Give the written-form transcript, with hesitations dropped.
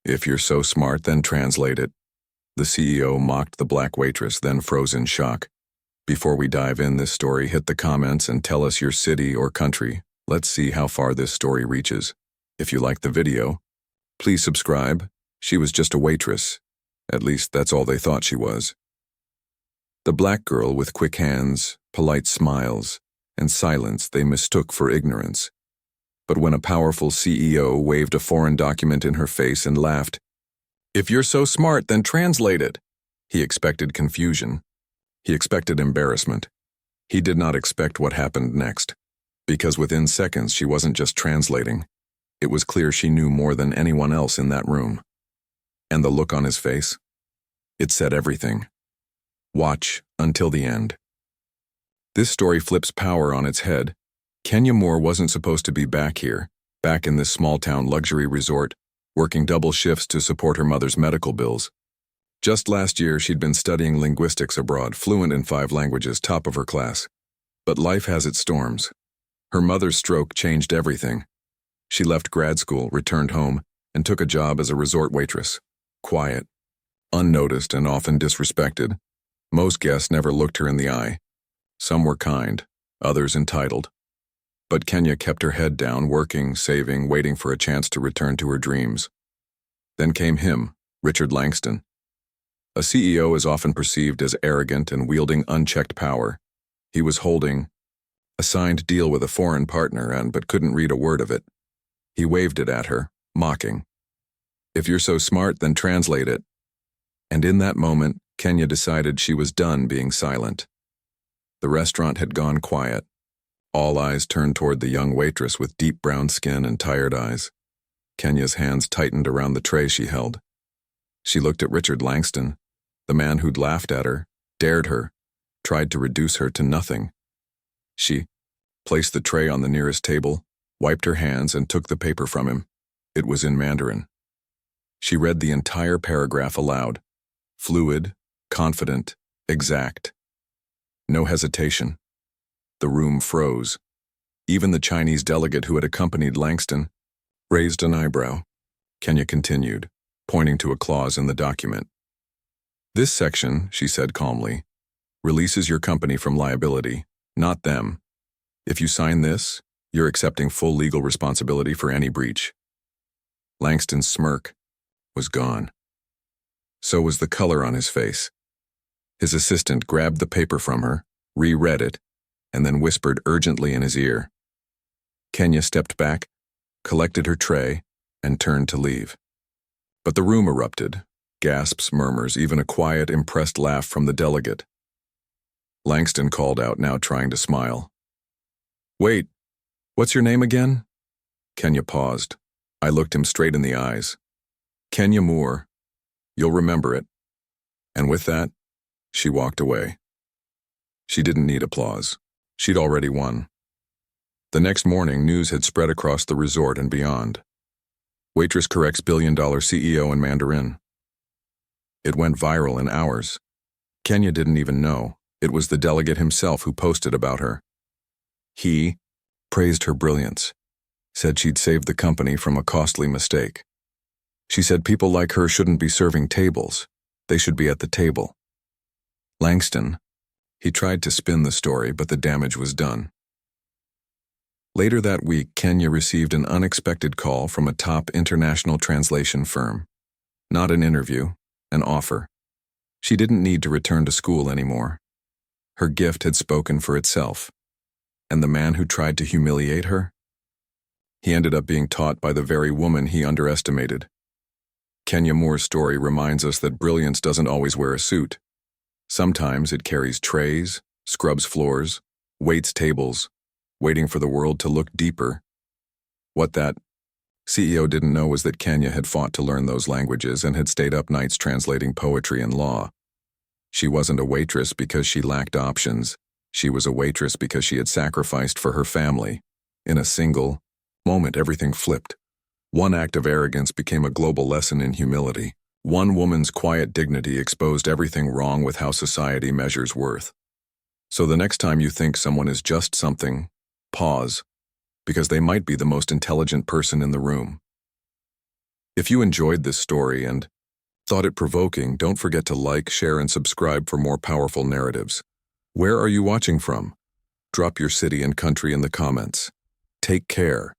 If you're so smart, then translate it. The CEO mocked the black waitress, then froze in shock. Before we dive in this story, hit the comments and tell us your city or country. Let's see how far this story reaches. If you liked the video, please subscribe. She was just a waitress. At least that's all they thought she was. The black girl with quick hands, polite smiles, and silence they mistook for ignorance. But when a powerful CEO waved a foreign document in her face and laughed, "If you're so smart, then translate it," he expected confusion. He expected embarrassment. He did not expect what happened next, because within seconds she wasn't just translating. It was clear she knew more than anyone else in that room. And the look on his face? It said everything. Watch until the end. This story flips power on its head. Kenya Moore wasn't supposed to be back here, back in this small-town luxury resort, working double shifts to support her mother's medical bills. Just last year, she'd been studying linguistics abroad, fluent in 5 languages, top of her class. But life has its storms. Her mother's stroke changed everything. She left grad school, returned home, and took a job as a resort waitress. Quiet, unnoticed, and often disrespected. Most guests never looked her in the eye. Some were kind, others entitled. But Kenya kept her head down, working, saving, waiting for a chance to return to her dreams. Then came him, Richard Langston. A CEO is often perceived as arrogant and wielding unchecked power. He was holding a signed deal with a foreign partner but couldn't read a word of it. He waved it at her, mocking. "If you're so smart, then translate it." And in that moment, Kenya decided she was done being silent. The restaurant had gone quiet. All eyes turned toward the young waitress with deep brown skin and tired eyes. Kenya's hands tightened around the tray she held. She looked at Richard Langston, the man who'd laughed at her, dared her, tried to reduce her to nothing. She placed the tray on the nearest table, wiped her hands, and took the paper from him. It was in Mandarin. She read the entire paragraph aloud. Fluid, confident, exact. No hesitation. The room froze. Even the Chinese delegate who had accompanied Langston raised an eyebrow. Kenya continued, pointing to a clause in the document. "This section," she said calmly, "releases your company from liability, not them. If you sign this, you're accepting full legal responsibility for any breach." Langston's smirk was gone. So was the color on his face. His assistant grabbed the paper from her, reread it, and then whispered urgently in his ear. Kenya stepped back, collected her tray, and turned to leave. But the room erupted. Gasps, murmurs, even a quiet, impressed laugh from the delegate. Langston called out, now trying to smile. "Wait, what's your name again?" Kenya paused. I looked him straight in the eyes. "Kenya Moore. You'll remember it." And with that, she walked away. She didn't need applause. She'd already won. The next morning, news had spread across the resort and beyond. Waitress corrects billion-dollar CEO in Mandarin. It went viral in hours. Kenya didn't even know. It was the delegate himself who posted about her. He praised her brilliance, said she'd saved the company from a costly mistake. She said people like her shouldn't be serving tables. They should be at the table. Langston, he tried to spin the story, but the damage was done. Later that week, Kenya received an unexpected call from a top international translation firm. Not an interview, an offer. She didn't need to return to school anymore. Her gift had spoken for itself. And the man who tried to humiliate her? He ended up being taught by the very woman he underestimated. Kenya Moore's story reminds us that brilliance doesn't always wear a suit. Sometimes it carries trays, scrubs floors, waits tables, waiting for the world to look deeper. What that CEO didn't know was that Kenya had fought to learn those languages and had stayed up nights translating poetry and law. She wasn't a waitress because she lacked options. She was a waitress because she had sacrificed for her family. In a single moment, everything flipped. One act of arrogance became a global lesson in humility. One woman's quiet dignity exposed everything wrong with how society measures worth. So the next time you think someone is just something, pause, because they might be the most intelligent person in the room. If you enjoyed this story and thought it provoking, don't forget to like, share, and subscribe for more powerful narratives. Where are you watching from? Drop your city and country in the comments. Take care.